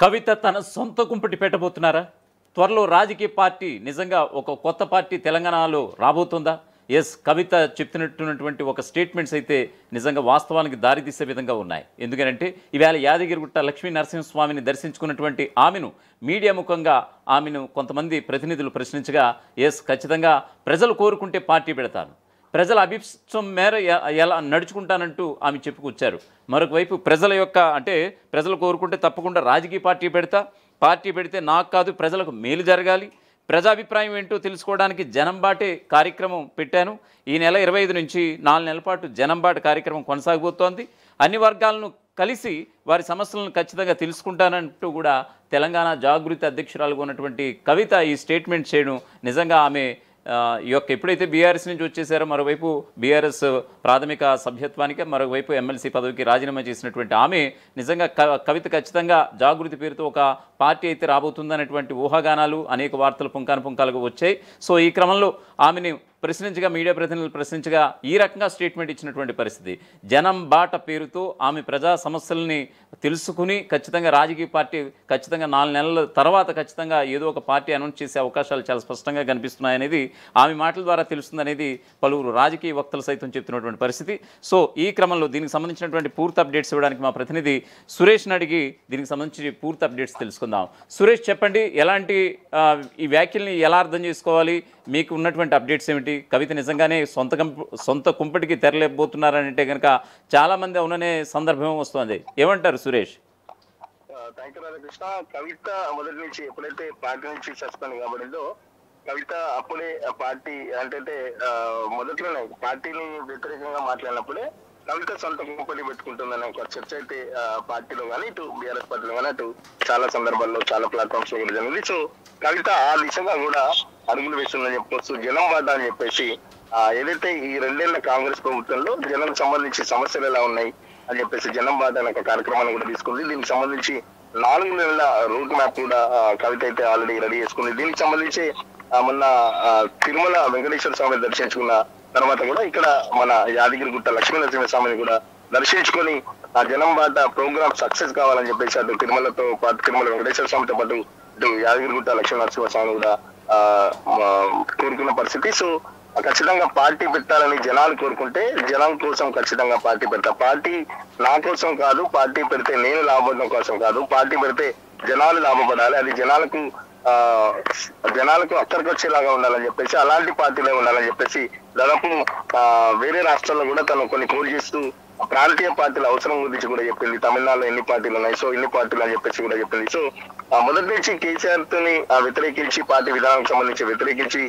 కవిత తన సొంత కుంపటి పెట్టబోతున్నారా? త్వరలో రాజకీయ పార్టీ నిజంగా ఒక కొత్త పార్టీ తెలంగాణలో రాబోతుందా? ఎస్, కవిత చెప్తున్నటువంటి ఒక స్టేట్మెంట్స్ అయితే నిజంగా వాస్తవానికి దారితీసే విధంగా ఉన్నాయి. ఎందుకంటే ఈవేళ యాదగిరిగుట్ట లక్ష్మీ నరసింహస్వామిని దర్శించుకున్నటువంటి ఆమెను మీడియా ముఖంగా ఆమెను కొంతమంది ప్రతినిధులు ప్రశ్నించగా, ఎస్ ఖచ్చితంగా ప్రజలు కోరుకుంటే పార్టీ పెడతాను, ప్రజల అభిష్టం మేర ఎలా నడుచుకుంటానంటూ ఆమె చెప్పుకొచ్చారు. మరొక వైపు ప్రజల యొక్క ప్రజలు కోరుకుంటే తప్పకుండా రాజకీయ పార్టీ పెడితే నాకు కాదు ప్రజలకు మేలు జరగాలి, ప్రజాభిప్రాయం ఏంటో తెలుసుకోవడానికి జనం బాటే కార్యక్రమం పెట్టాను. ఈ నెల 25 నుంచి 4 నెలల పాటు జనం బాట కార్యక్రమం కొనసాగబోతోంది. అన్ని వర్గాలను కలిసి వారి సమస్యలను ఖచ్చితంగా తెలుసుకుంటానంటూ కూడా తెలంగాణ జాగృతి అధ్యక్షురాలుగా ఉన్నటువంటి కవిత ఈ స్టేట్మెంట్ చేయడం నిజంగా ఆమె ఈ యొక్క ఎప్పుడైతే బీఆర్ఎస్ నుంచి వచ్చేసారో, మరోవైపు బీఆర్ఎస్ ప్రాథమిక సభ్యత్వానికి, మరోవైపు ఎమ్మెల్సీ పదవికి రాజీనామా చేసినటువంటి ఆమె నిజంగా కవిత ఖచ్చితంగా జాగృతి పేరుతో ఒక పార్టీ అయితే రాబోతుందనేటువంటి ఊహాగానాలు అనేక వార్తలు పుంకానుపుంకాలుగా వచ్చాయి. సో ఈ క్రమంలో ఆమెని ప్రశ్నించగా, మీడియా ప్రతినిధులు ప్రశ్నించగా ఈ రకంగా స్టేట్మెంట్ ఇచ్చినటువంటి పరిస్థితి. జనం బాట పేరుతో ఆమె ప్రజా సమస్యల్ని తెలుసుకుని ఖచ్చితంగా రాజకీయ పార్టీ ఖచ్చితంగా 4 నెలల తర్వాత ఖచ్చితంగా ఏదో ఒక పార్టీ అనౌన్స్ చేసే అవకాశాలు చాలా స్పష్టంగా కనిపిస్తున్నాయనేది ఆమె మాటల ద్వారా తెలుస్తుందనేది పలువురు రాజకీయ వక్తలు సైతం చెప్తున్నటువంటి పరిస్థితి. సో ఈ క్రమంలో దీనికి సంబంధించినటువంటి పూర్తి అప్డేట్స్ ఇవ్వడానికి మా ప్రతినిధి సురేష్ని అడిగి దీనికి సంబంధించి పూర్తి అప్డేట్స్ తెలుసుకుందాం. సురేష్, చెప్పండి, ఎలాంటి ఈ వ్యాఖ్యల్ని ఎలా అర్థం చేసుకోవాలి? మీకు ఉన్నటువంటి అప్డేట్స్ ఏమిటి? కవిత నిజంగానే సొంత కుంపటికి తెరలేకపోతున్నారంటే కనుక చాలామంది అవుననే సందర్భం వస్తుంది. ఏమంటారు సురేష్? Thank you Radhakrishna. కవిత మొదటి నుంచి ఎప్పుడైతే పార్టీ నుంచి సస్పెండ్ కాబడిందో, కవిత అప్పుడే పార్టీ మొదట్లోనే పార్టీని వ్యతిరేకంగా మాట్లాడినప్పుడే కవిత సొంత కుంపటి పెట్టుకుంటుందనే ఒక చర్చ అయితే పార్టీలో కానీ, ఇటు బీఆర్ఎస్ పార్టీలో కానీ, అటు చాలా సందర్భాల్లో చాలా ప్లాట్ఫామ్స్ లో కూడా జరిగింది. సో కవిత ఆ దిశగా కూడా అడుగులు వేస్తుందని చెప్పొచ్చు. జనం బాట అని చెప్పేసి ఏదైతే ఈ 2 ఏళ్ల కాంగ్రెస్ ప్రభుత్వంలో జనం సంబంధించి సమస్యలు ఎలా ఉన్నాయి అని చెప్పేసి జనం బాట అనే ఒక కార్యక్రమాన్ని కూడా తీసుకుంది. దీనికి సంబంధించి 4 నెలల రూట్ మ్యాప్ కూడా కవిత అయితే ఆల్రెడీ రెడీ చేసుకుంది. దీనికి సంబంధించి మొన్న తిరుమల వెంకటేశ్వర స్వామిని దర్శించుకున్న తర్వాత కూడా ఇక్కడ మన యాదగిరిగుట్ట లక్ష్మీ నరసింహస్వామిని కూడా దర్శించుకొని ఆ జనం బాట ప్రోగ్రామ్ సక్సెస్ కావాలని చెప్పేసి అటు తిరుమలతో పాటు తిరుమల వెంకటేశ్వర స్వామితో పాటు ఇటు యాదగిరిగుట్ట లక్ష్మీ నరసింహస్వామిని కూడా కోరుకున్న పరిస్థితి. సో ఖచ్చితంగా పార్టీ పెట్టాలని జనాలు కోరుకుంటే జనం కోసం ఖచ్చితంగా పార్టీ పెడతా. పార్టీ నా కోసం కాదు, పార్టీ పెడితే నేను లాభపడడం కోసం కాదు, పార్టీ పెడితే జనాలు లాభపడాలి, అది జనాలకు అక్కడికి వచ్చేలాగా ఉండాలని చెప్పేసి, అలాంటి పార్టీలో ఉండాలని చెప్పేసి దాదాపు వేరే రాష్ట్రాల్లో కూడా తను కొన్ని కోల్ చేస్తూ ప్రాంతీయ పార్టీల అవసరం గురించి కూడా చెప్పింది. తమిళనాడులో ఎన్ని పార్టీలు ఉన్నాయి, సో ఎన్ని పార్టీలు అని చెప్పేసి కూడా చెప్పింది. సో మొదటి నుంచి కేసీఆర్ తోని వ్యతిరేకించి, పార్టీ విధానానికి సంబంధించి వ్యతిరేకించి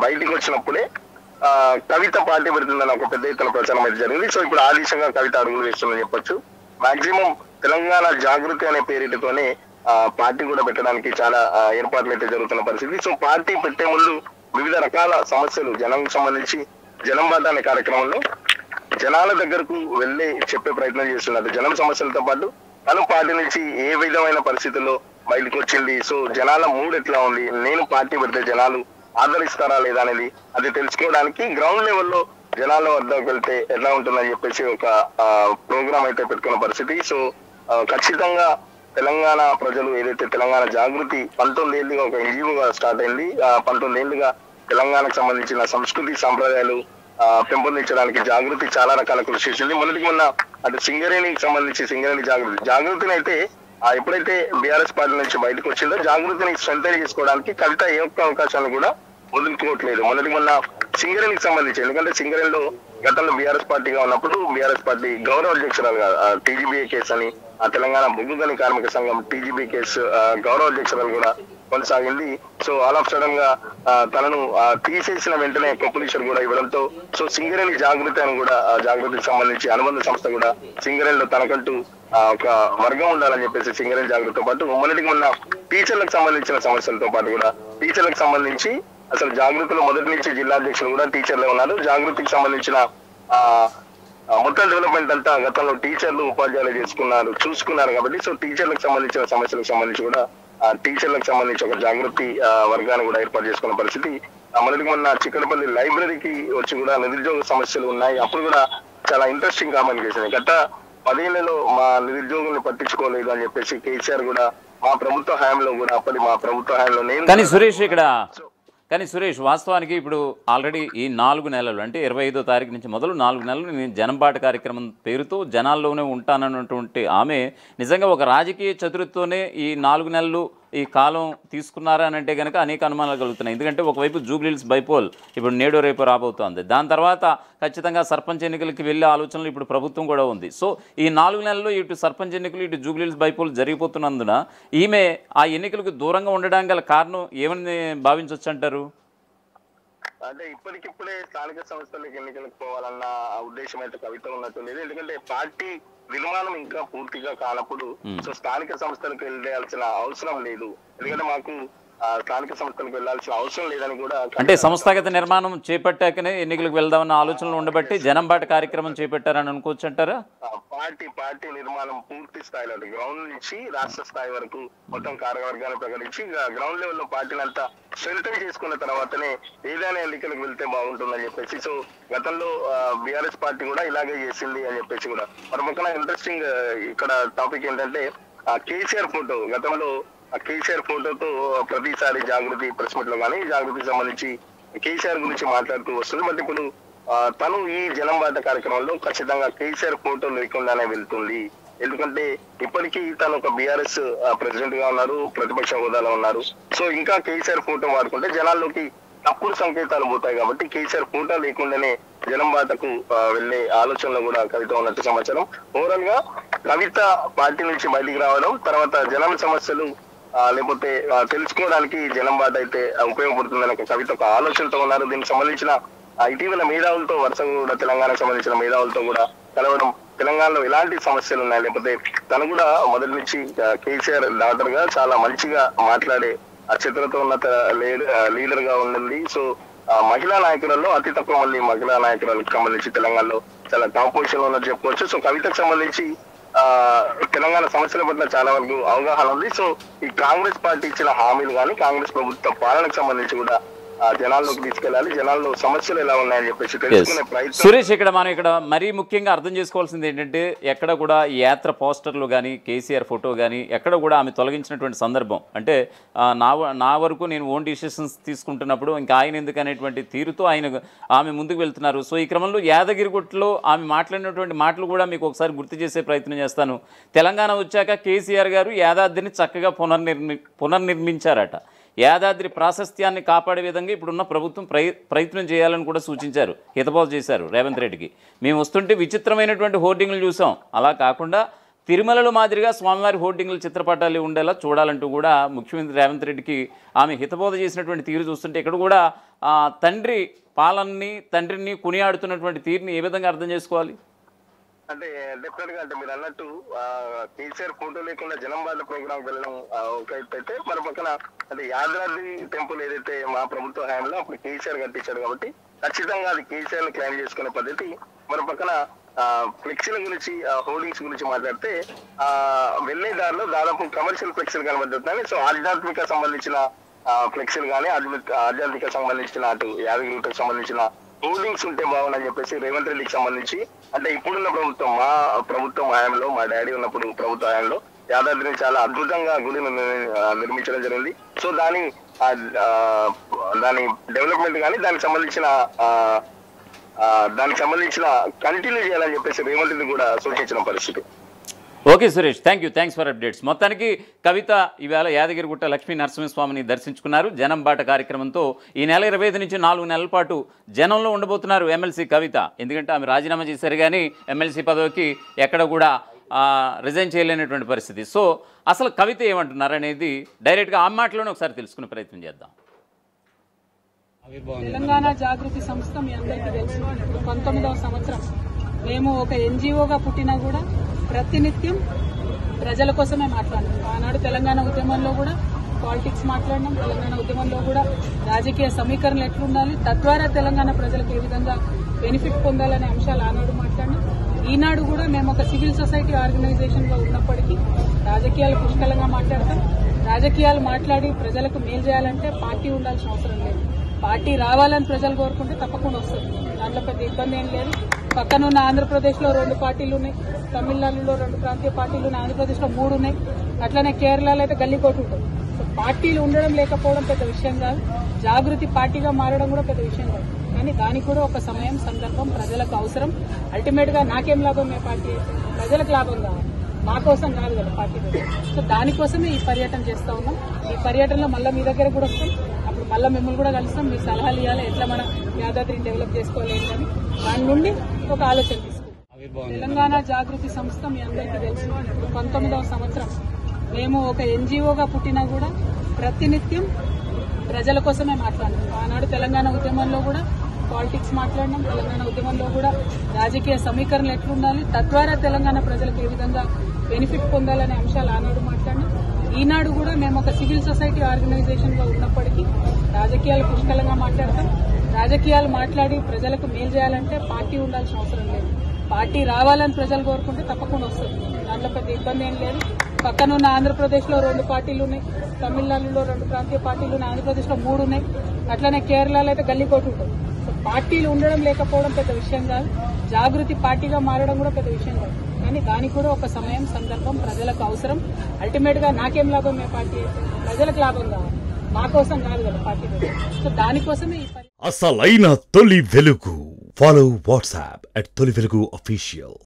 బయటికి వచ్చినప్పుడే కవిత పార్టీ పెడుతుందని ఒక పెద్ద ఎత్తున ప్రచారం అయితే జరిగింది. సో ఇప్పుడు ఆ దిశగా కవిత అడుగులు వేస్తుందని చెప్పొచ్చు. మాక్సిమం తెలంగాణ జాగృతి అనే పేరుతోనే పార్టీ కూడా పెట్టడానికి చాలా ఏర్పాట్లు అయితే జరుగుతున్న పరిస్థితి. సో పార్టీ పెట్టే ముందు వివిధ రకాల సమస్యలు జనానికి సంబంధించి జనం బాట అనే కార్యక్రమంలో జనాల దగ్గరకు వెళ్ళి చెప్పే ప్రయత్నం చేస్తున్నారు. జనం సమస్యలతో పాటు తను పార్టీ నుంచి ఏ విధమైన పరిస్థితుల్లో బయటకు వచ్చింది, సో జనాల మూడ్ ఎట్లా ఉంది, నేను పార్టీ పెడితే జనాలు ఆదరిస్తారా లేదా అనేది అది తెలుసుకోవడానికి గ్రౌండ్ లెవెల్లో జనాల వద్దకు వెళ్తే ఎలా ఉంటుందని చెప్పేసి ఒక ప్రోగ్రామ్ అయితే పెట్టుకున్న పరిస్థితి. సో ఖచ్చితంగా తెలంగాణ ప్రజలు ఏదైతే తెలంగాణ జాగృతి 19 ఏళ్ళుగా ఒక ఎన్జిఓగా స్టార్ట్ అయింది, 19 ఏళ్ళుగా తెలంగాణకు సంబంధించిన సంస్కృతి సాంప్రదాయాలు పెంపొందించడానికి జాగృతి చాలా రకాల కృషి చేసింది. మొన్న అటు సింగరేణికి సంబంధించి సింగరేణి జాగృతిని అయితే ఎప్పుడైతే బీఆర్ఎస్ పార్టీ నుంచి బయటకు వచ్చిందో జాగృతిని స్ట్రెంథెన్ చేసుకోవడానికి కవిత ఏ ఒక్క అవకాశాన్ని కూడా వదులుకోవట్లేదు. మొన్న సింగరేణికి సంబంధించి, ఎందుకంటే సింగరేణిలో గతంలో బీఆర్ఎస్ పార్టీగా ఉన్నప్పుడు బీఆర్ఎస్ పార్టీ గౌరవ అధ్యక్షురాలుగా టీజీబీఏ కేసు అని తెలంగాణ బొగ్గు గని కార్మిక సంఘం టీజీబీ కేసు గౌరవ అధ్యక్షురాలు కూడా కొనసాగింది. సో ఆల్ ఆఫ్ సడన్ గా తనను తీసేసిన వెంటనే కొప్పులీశ్వర్ కూడా ఇవ్వడంతో సో సింగరేణి జాగృతి అని కూడా జాగృతికి సంబంధించి అనుబంధ సంస్థ కూడా సింగరేణిలో తనకంటూ ఒక వర్గం ఉండాలని చెప్పేసి సింగరేణి జాగృతితో పాటు మొన్న టీచర్లకు సంబంధించిన సమస్యలతో పాటు కూడా టీచర్లకు సంబంధించి అసలు జాగృతిలో మొదటి నుంచి జిల్లా అధ్యక్షులు కూడా టీచర్లే ఉన్నారు. జాగృతికి సంబంధించిన మొత్తం డెవలప్మెంట్ అంతా గతంలో టీచర్లు ఉపాధ్యాయులు చూసుకున్నారు కాబట్టి సో టీచర్లకు సంబంధించిన సమస్యలకు సంబంధించి కూడా టీచర్లకు సంబంధించి ఒక జాగృతి వర్గాన్ని కూడా ఏర్పాటు చేసుకున్న పరిస్థితి. మొన్న చిక్కడపల్లి లైబ్రరీకి వచ్చి కూడా నిరుద్యోగ సమస్యలు ఉన్నాయి, అప్పుడు కూడా చాలా ఇంట్రెస్టింగ్ కామెంట్ చేసింది. గత 10 ఏళ్లలో మా నిరుద్యోగుల్ని పట్టించుకోలేదు అని చెప్పేసి కేసీఆర్ కూడా మా ప్రభుత్వ హయాంలో కూడా అప్పటి మా ప్రభుత్వ హయాంలో నేను కానీ సురేష్ వాస్తవానికి ఇప్పుడు ఆల్రెడీ ఈ 4 నెలలు అంటే 25వ తారీఖు నుంచి మొదలు 4 నెలలు నేను జనంబాట కార్యక్రమం పేరుతో జనాల్లోనే ఉంటానన్నటువంటి ఆమె నిజంగా ఒక రాజకీయ చతురతతోనే ఈ 4 నెలలు ఈ కాలం తీసుకున్నారా అని అంటే కనుక అనేక అనుమానాలు కలుగుతున్నాయి. ఎందుకంటే ఒకవైపు జూబ్లీహిల్స్ బైపోల్ ఇప్పుడు నేడో రేపు రాబోతోంది, దాని తర్వాత ఖచ్చితంగా సర్పంచ్ ఎన్నికలకి వెళ్ళే ఆలోచనలు ఇప్పుడు ప్రభుత్వం కూడా ఉంది. సో ఈ 4 నెలల్లో ఇటు సర్పంచ్ ఎన్నికలు ఇటు జూబ్లీహిల్స్ బైపోల్ జరిగిపోతున్నందున ఈమె ఆ ఎన్నికలకు దూరంగా ఉండడానికి గల కారణం ఏమని భావించవచ్చు అంటారు? అంటే ఇప్పటికిప్పుడే స్థానిక సంస్థలకు ఎన్నికలకు పోవాలన్న ఉద్దేశం అయితే కవిత ఉన్నట్టు లేదు. ఎందుకంటే పార్టీ నిర్మాణం ఇంకా పూర్తిగా కానప్పుడు సో స్థానిక సంస్థలకు వెళ్ళాల్సిన అవసరం లేదు. ఎందుకంటే మాకు స్థానిక సంస్థలకు వెళ్లాల్సిన అవసరం లేదని కూడా, అంటే సంస్థాగత నిర్మాణం చేపట్టాకనే ఎన్నికలకు వెళ్దామన్న ఆలోచనలు ఉండబట్టి జనంబాట కార్యక్రమం చేపట్టారని అనుకోవచ్చు అంటారా? పార్టీ నిర్మాణం పూర్తి స్థాయిలో గ్రౌండ్ నుంచి రాష్ట్ర స్థాయి వరకు మొత్తం కార్యవర్గాన్ని ప్రకటించి గ్రౌండ్ లెవెల్ లో పార్టీని అంతా స్ట్రెంథెన్ చేసుకున్న తర్వాతనే ఏదైనా ఎన్నికలకు వెళ్తే బాగుంటుందని చెప్పేసి సో గతంలో బీఆర్ఎస్ పార్టీ కూడా ఇలాగే చేసింది అని చెప్పేసి కూడా. మరి పక్కన ఇంట్రెస్టింగ్ ఇక్కడ టాపిక్ ఏంటంటే కేసీఆర్ ఫోటో, గతంలో కేసీఆర్ ఫోటోతో ప్రతిసారి జాగృతి ప్రెస్ మీట్ లో కానీ జాగృతికి సంబంధించి కేసీఆర్ గురించి మాట్లాడుతూ వస్తుంది. బట్ ఇప్పుడు తను ఈ జనంబాట కార్యక్రమంలో ఖచ్చితంగా కేసీఆర్ ఫోటో లేకుండానే వెళ్తుంది. ఎందుకంటే ఇప్పటికీ తను ఒక బీఆర్ఎస్ ప్రెసిడెంట్ గా ఉన్నారు, ప్రతిపక్ష హోదాలో ఉన్నారు. సో ఇంకా కేసీఆర్ ఫోటో వాడుకుంటే జనాల్లోకి తప్పుడు సంకేతాలు పోతాయి కాబట్టి కేసీఆర్ ఫోటో లేకుండానే జనంబాటకు వెళ్లే ఆలోచనలో కూడా కవిత ఉన్నట్టు సమాచారం. ఓవరాల్ గా కవిత పార్టీ నుంచి బయటికి రావడం, తర్వాత జనం సమస్యలు లేకపోతే తెలుసుకోవడానికి జనంబాట అయితే ఉపయోగపడుతుందని ఒక కవిత ఒక ఆలోచనతో ఉన్నారు. దీనికి సంబంధించిన ఇటీవల మేధావులతో వరుసగా కూడా తెలంగాణకు సంబంధించిన మేధావులతో కూడా కలవడం, తెలంగాణలో ఎలాంటి సమస్యలు ఉన్నాయి, లేకపోతే తను కూడా మొదటి నుంచి కేసీఆర్ డాక్టర్ గా చాలా మంచిగా మాట్లాడే చిత్రతో ఉన్న లీడర్ గా ఉండింది. సో మహిళా నాయకులలో అతి తక్కువ మంది మహిళా నాయకులకు సంబంధించి తెలంగాణలో చాలా టాప్ పొజిషన్ లో ఉన్నట్టు చెప్పుకోవచ్చు. సో కవితకు సంబంధించి తెలంగాణ సమస్యల పట్ల చాలా వరకు అవగాహన ఉంది. సో ఈ కాంగ్రెస్ పార్టీ ఇచ్చిన హామీలు కానీ కాంగ్రెస్ ప్రభుత్వ పాలనకు సంబంధించి కూడా జనాల్లోకి తీసుకెళ్లాలి, జనాల్లో సమస్యలు ఎలా ఉన్నాయని చెప్పేసి తెలుసుకునే ప్రయత్నం. సురేష్, మనం ఇక్కడ మరీ ముఖ్యంగా అర్థం చేసుకోవాల్సింది ఏంటంటే ఎక్కడ కూడా యాత్ర పోస్టర్లు కానీ కేసీఆర్ ఫోటో కానీ ఎక్కడ కూడా ఆమె తొలగించినటువంటి సందర్భం అంటే నా వరకు నేను ఓన్ డిసిషన్స్ తీసుకుంటున్నప్పుడు ఇంకా ఆయన ఎందుకు అనేటువంటి తీరుతో ఆమె ముందుకు వెళ్తున్నారు. సో ఈ క్రమంలో యాదగిరిగుట్టలో ఆమె మాట్లాడినటువంటి మాటలు కూడా మీకు ఒకసారి గుర్తు చేసే ప్రయత్నం చేస్తాను. తెలంగాణ వచ్చాక కేసీఆర్ గారు యాదాద్రిని చక్కగా పునర్నిర్మించారట. యాదాద్రి ప్రాశస్త్యాన్ని కాపాడే విధంగా ఇప్పుడున్న ప్రభుత్వం ప్రయత్నం చేయాలని కూడా సూచించారు, హితబోధ చేశారు రేవంత్ రెడ్డికి. మేము వస్తుంటే విచిత్రమైనటువంటి హోర్డింగ్లు చూసాం, అలా కాకుండా తిరుమలలో మాదిరిగా స్వామివారి హోర్డింగ్లు చిత్రపటాలు ఉండేలా చూడాలంటూ కూడా ముఖ్యమంత్రి రేవంత్ రెడ్డికి ఆమె హితబోధ చేసినటువంటి తీరు చూస్తుంటే ఇక్కడ కూడా తండ్రి పాలనని తండ్రిని కొనియాడుతున్నటువంటి తీరుని ఏ విధంగా అర్థం చేసుకోవాలి? అంటే డెఫినెట్ గా అంటే మీరు అన్నట్టు కేసీఆర్ ఫోటో లేకుండా జనంబాట ప్రోగ్రామ్ వెళ్ళడం ఒక అయితే మరి పక్కన అంటే యాదాద్రి టెంపుల్ ఏదైతే మా ప్రభుత్వ హయాంలో అప్పుడు కేసీఆర్ కట్టించాడు కాబట్టి ఖచ్చితంగా అది కేసీఆర్ ని క్లైమ్ చేసుకునే పద్ధతి. మరి పక్కన ఫ్లెక్సీల గురించి హోర్డింగ్స్ గురించి మాట్లాడితే వెళ్లే దారిలో దాదాపు కమర్షియల్ ఫ్లెక్సీలు కనబడుతున్నాయి. సో ఆధ్యాత్మిక సంబంధించిన ఫ్లెక్సీలు కానీ ఆధ్యాత్మిక సంబంధించిన అటు యాదగిరికి సంబంధించిన హోర్డింగ్స్ ఉంటే బాగుందని చెప్పేసి రేవంత్ రెడ్డికి సంబంధించి అంటే ఇప్పుడున్న ప్రభుత్వం మా ప్రభుత్వం హయాంలో మా డాడీ ఉన్నప్పుడు ప్రభుత్వ హయాంలో యాదాద్రిని చాలా అద్భుతంగా గుడిని నిర్మించడం జరిగింది. సో దాని డెవలప్మెంట్ కానీ దానికి సంబంధించిన కంటిన్యూ చేయాలని చెప్పేసి రేవంత్ రెడ్డి కూడా సూచించిన పరిస్థితి. Okay Suresh, thank you for updates. మొత్తానికి కవిత ఇవాళ యాదగిరిగుట్ట లక్ష్మీ నరసింహస్వామిని దర్శించుకున్నారు. జనంబాట కార్యక్రమంతో ఈ నెల 25 నుంచి 4 నెలల పాటు జనంలో ఉండబోతున్నారు ఎమ్మెల్సీ కవిత. ఎందుకంటే ఆమె రాజీనామా చేశారు కానీ ఎమ్మెల్సీ పదవికి ఎక్కడ కూడా రిజైన్ చేయలేనటువంటి పరిస్థితి. సో అసలు కవిత ఏమంటున్నారు అనేది డైరెక్ట్గా ఆ మాటలోనే ఒకసారి తెలుసుకునే ప్రయత్నం చేద్దాం. తెలంగాణ జాగృతి సంస్థ మీ అందరికీ తెలుసు, 19వ సంవత్సరం మేము ఒక ఎన్జిఓగా పుట్టినా కూడా ప్రతినిత్యం ప్రజల కోసమే మాట్లాడినాం. ఆనాడు తెలంగాణ ఉద్యమంలో కూడా పాలిటిక్స్ మాట్లాడినాం, తెలంగాణ ఉద్యమంలో కూడా రాజకీయ సమీకరణలు ఎట్లుండాలి, తద్వారా తెలంగాణ ప్రజలకు ఏ విధంగా బెనిఫిట్ పొందాలనే అంశాలు ఆనాడు మాట్లాడినాం. ఈనాడు కూడా మేము ఒక సివిల్ సొసైటీ ఆర్గనైజేషన్ గా ఉన్నప్పటికీ రాజకీయాలు పుష్కలంగా మాట్లాడతాం. రాజకీయాలు మాట్లాడి ప్రజలకు మేలు చేయాలంటే పార్టీ ఉండాల్సిన అవసరం లేదు. పార్టీ రావాలని ప్రజలు కోరుకుంటే తప్పకుండా వస్తుంది. దాంట్లో పెద్ద ఇబ్బంది ఏం లేదు. పక్కనున్న ఆంధ్రప్రదేశ్లో 2 పార్టీలు ఉన్నాయి, తమిళనాడులో 2 ప్రాంతీయ పార్టీలు ఉన్నాయి, ఆంధ్రప్రదేశ్లో 3 ఉన్నాయి, అట్లనే కేరళలో అయితే గల్లీకోటు ఉంటుంది. సో పార్టీలు ఉండడం లేకపోవడం పెద్ద విషయం కాదు, జాగృతి పార్టీగా మారడం కూడా పెద్ద విషయం కాదు. కానీ దానికి కూడా ఒక సమయం, సందర్భం, ప్రజలకు అవసరం. అల్టిమేట్ గా నాకేం లాభం ఏ పార్టీ అయితే? ప్రజలకు లాభం కావాలి, మా కోసం కాదు కదా పార్టీ. సో దానికోసమే ఈ పర్యటన చేస్తా ఉన్నాం. ఈ పర్యటనలో మళ్ళీ మీ దగ్గర కూడా వస్తాం, అప్పుడు మళ్ళీ మిమ్మల్ని కూడా కలుస్తాం. మీ సలహాలు ఇవ్వాలి, ఎట్లా మన యాదాద్రిని డెవలప్ చేసుకోవాలి అని. దాని నుండి ఒక ఆలోచన తీసుకుంటాం. తెలంగాణ జాగృతి సంస్థ మీ అందరికీ తెలుసు, 19వ సంవత్సరం. మేము ఒక ఎన్జిఓగా పుట్టినా కూడా ప్రతినిత్యం ప్రజల కోసమే మాట్లాడినాం. ఆనాడు తెలంగాణ ఉద్యమంలో కూడా పాలిటిక్స్ మాట్లాడినాం. తెలంగాణ ఉద్యమంలో కూడా రాజకీయ సమీకరణలు ఎట్లుండాలి, తద్వారా తెలంగాణ ప్రజలకు ఏ విధంగా బెనిఫిట్ పొందాలనే అంశాలు ఆనాడు మాట్లాడినాం. ఈనాడు కూడా మేము ఒక సివిల్ సొసైటీ ఆర్గనైజేషన్ గా ఉన్నప్పటికీ రాజకీయాలు పుష్కలంగా మాట్లాడతాం. రాజకీయాలు మాట్లాడి ప్రజలకు మేలు చేయాలంటే పార్టీ ఉండాల్సిన అవసరం లేదు. పార్టీ రావాలని ప్రజలు కోరుకుంటే తప్పకుండా వస్తుంది. దాంట్లో పెద్ద ఇబ్బంది ఏం లేదు. పక్కనున్న ఆంధ్రప్రదేశ్లో 2 పార్టీలు ఉన్నాయి, తమిళనాడులో 2 ప్రాంతీయ పార్టీలు ఉన్నాయి, ఆంధ్రప్రదేశ్లో 3 ఉన్నాయి, అట్లనే కేరళలో అయితే గల్లీకోటు ఉంటుంది. సో పార్టీలు ఉండడం లేకపోవడం పెద్ద విషయం కాదు, జాగృతి పార్టీగా మారడం కూడా పెద్ద విషయం కాదు. కానీ దానికి కూడా ఒక సమయం, సందర్భం, ప్రజలకు అవసరం. అల్టిమేట్ గా నాకేం లాభం ఏ పార్టీ అయితే? ప్రజలకు లాభం కావాలి, మా కోసం కాదు కదా పార్టీ. సో దానికోసమే ఈ అసలైన తొలి వెలుగు. ఫాలో వాట్సాప్ @తొలి వెలుగు official.